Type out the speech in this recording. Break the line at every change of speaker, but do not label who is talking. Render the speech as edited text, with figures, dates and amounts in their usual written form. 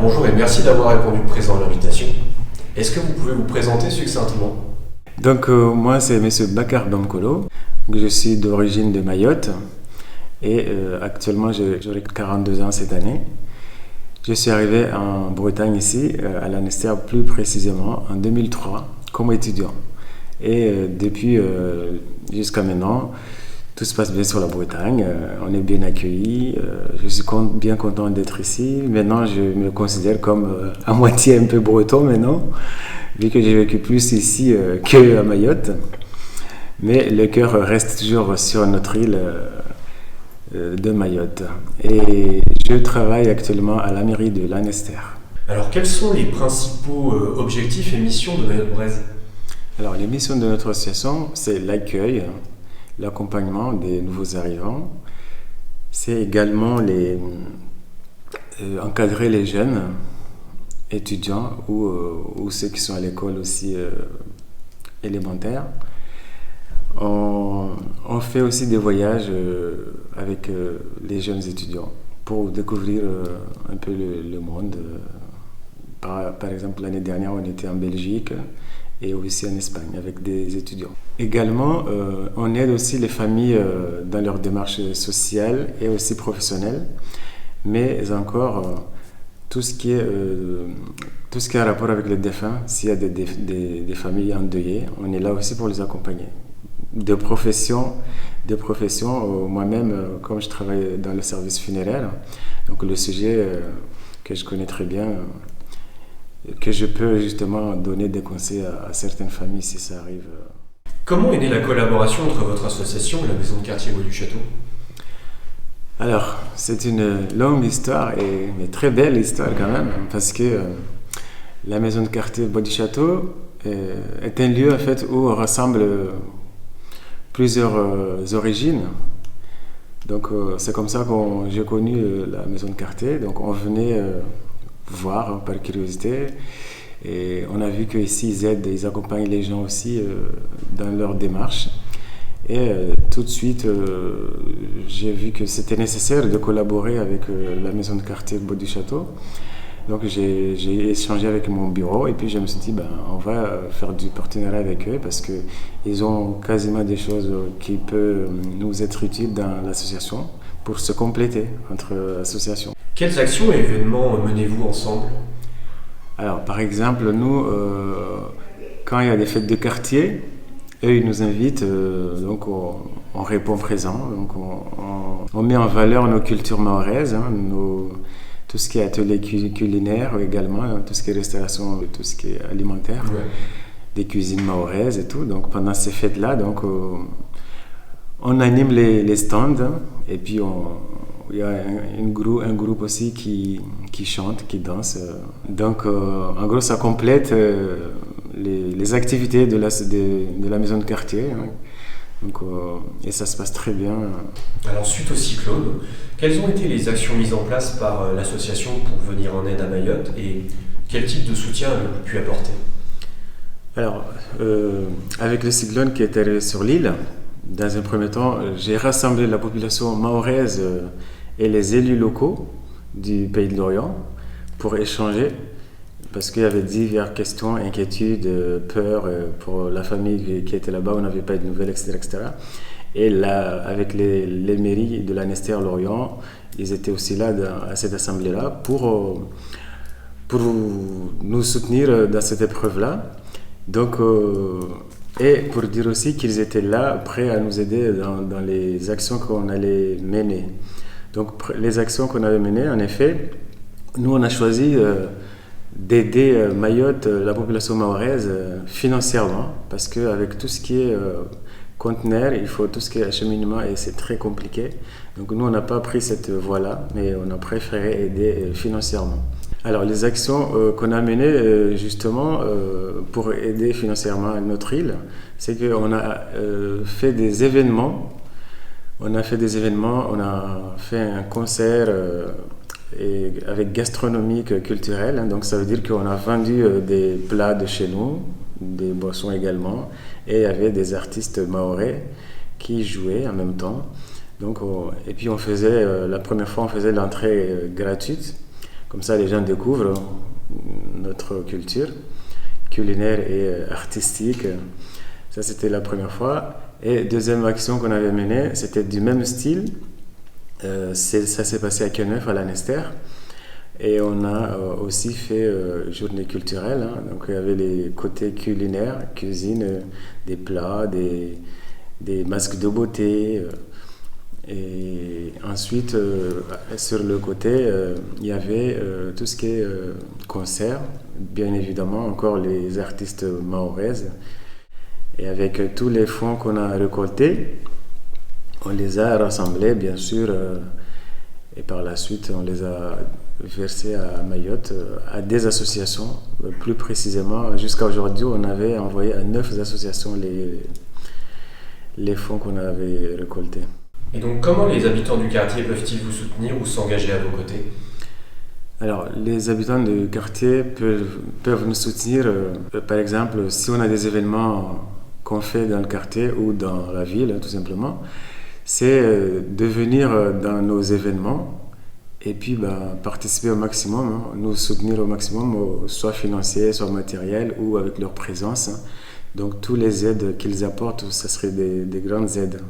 bonjour et merci d'avoir répondu présent à l'invitation. Est-ce que vous pouvez vous présenter succinctement?
Donc moi c'est M. Bakar Bamkolo, je suis d'origine de Mayotte et actuellement j'aurai 42 ans cette année. Je suis arrivé en Bretagne ici, à l'Anester plus précisément en 2003 comme étudiant. Et depuis jusqu'à maintenant, tout se passe bien sur la Bretagne, on est bien accueillis, je suis bien content d'être ici. Maintenant je me considère comme à moitié un peu breton maintenant, vu que j'ai vécu plus ici qu'à Mayotte. Mais le cœur reste toujours sur notre île de Mayotte. Et je travaille actuellement à la mairie de Lanester.
Alors quels sont les principaux objectifs et missions de Mayotte Braise?
Alors les missions de notre association, c'est l'accueil, l'accompagnement des nouveaux arrivants. C'est également encadrer les jeunes étudiants ou ceux qui sont à l'école aussi élémentaire. On fait aussi des voyages avec les jeunes étudiants pour découvrir un peu le monde. Par exemple, l'année dernière, on était en Belgique et aussi en Espagne avec des étudiants. Également, on aide aussi les familles dans leur démarche sociale et aussi professionnelle, mais encore tout ce qui est en rapport avec les défunts, s'il y a des familles endeuillées, on est là aussi pour les accompagner. De profession, moi-même, comme je travaille dans le service funéraire, donc le sujet que je connais très bien, que je peux justement donner des conseils à certaines familles si ça arrive.
Comment est née la collaboration entre votre association et la maison de quartier Bois du Château?
Alors, c'est une longue histoire, mais très belle histoire quand même, parce que la maison de quartier Bois du Château est un lieu en fait où on rassemble plusieurs origines. Donc c'est comme ça que j'ai connu la maison de quartier. Donc on venait voir par curiosité et on a vu qu'ici ils accompagnent les gens aussi dans leur démarche. Et tout de suite j'ai vu que c'était nécessaire de collaborer avec la maison de quartier Bois du Château. Donc j'ai échangé avec mon bureau et puis je me suis dit on va faire du partenariat avec eux parce qu'ils ont quasiment des choses qui peuvent nous être utiles dans l'association pour se compléter entre associations.
Quelles actions et événements menez-vous ensemble?
Alors par exemple, nous, quand il y a des fêtes de quartier, eux ils nous invitent, donc on répond présent, donc on met en valeur nos cultures mahoraises, tout ce qui est atelier culinaire également, tout ce qui est restauration, tout ce qui est alimentaire, des cuisines mahoraises et tout. Donc pendant ces fêtes-là, donc, on anime les stands et puis il y a un groupe aussi qui chante, qui danse. Donc en gros ça complète les activités de la maison de quartier. Donc, et ça se passe très bien.
Alors suite au cyclone, quelles ont été les actions mises en place par l'association pour venir en aide à Mayotte et quel type de soutien avez-vous pu apporter?
Alors, avec le cyclone qui est arrivé sur l'île, dans un premier temps, j'ai rassemblé la population mahoraise et les élus locaux du Pays de l'Orient pour échanger. Parce qu'il y avait diverses questions, inquiétudes, peurs pour la famille qui était là-bas, on n'avait pas de nouvelles, etc. etc. Et là, avec les mairies de Lanester, Lorient, ils étaient aussi là à cette assemblée-là pour nous soutenir dans cette épreuve-là. Donc, et pour dire aussi qu'ils étaient là, prêts à nous aider dans les actions qu'on allait mener. Donc, les actions qu'on avait menées, en effet, nous, on a choisi d'aider Mayotte, la population mahoraise, financièrement, parce qu'avec tout ce qui est conteneur, il faut tout ce qui est acheminement et c'est très compliqué. Donc nous, on n'a pas pris cette voie-là, mais on a préféré aider financièrement. Alors les actions qu'on a menées justement pour aider financièrement notre île, c'est qu'on a fait des événements. On a fait un concert et avec gastronomique culturelle, donc ça veut dire qu'on a vendu des plats de chez nous, des boissons également, et il y avait des artistes mahorais qui jouaient en même temps. Donc, et puis la première fois on faisait l'entrée gratuite, Comme ça, les gens découvrent notre culture culinaire et artistique. Ça, c'était la première fois. Et deuxième action qu'on avait menée, c'était du même style. Ça s'est passé à Queneuf, à l'Annester. Et on a aussi fait journée culturelle. Hein. Donc, il y avait les côtés culinaires, cuisine, des plats, des masques de beauté. Et ensuite, sur le côté, il y avait tout ce qui est concert, bien évidemment, encore les artistes mahoraises. Et avec tous les fonds qu'on a récoltés, on les a rassemblés, bien sûr, et par la suite, on les a versés à Mayotte, à des associations. Plus précisément, jusqu'à aujourd'hui, on avait envoyé à 9 associations les fonds qu'on avait récoltés.
Et donc, comment les habitants du quartier peuvent-ils vous soutenir ou s'engager à vos côtés?
Alors, les habitants du quartier peuvent nous soutenir, par exemple, si on a des événements qu'on fait dans le quartier ou dans la ville, tout simplement, c'est de venir dans nos événements et puis participer au maximum, hein, nous soutenir au maximum, soit financier, soit matériel ou avec leur présence. Hein. Donc, toutes les aides qu'ils apportent, ça serait des grandes aides.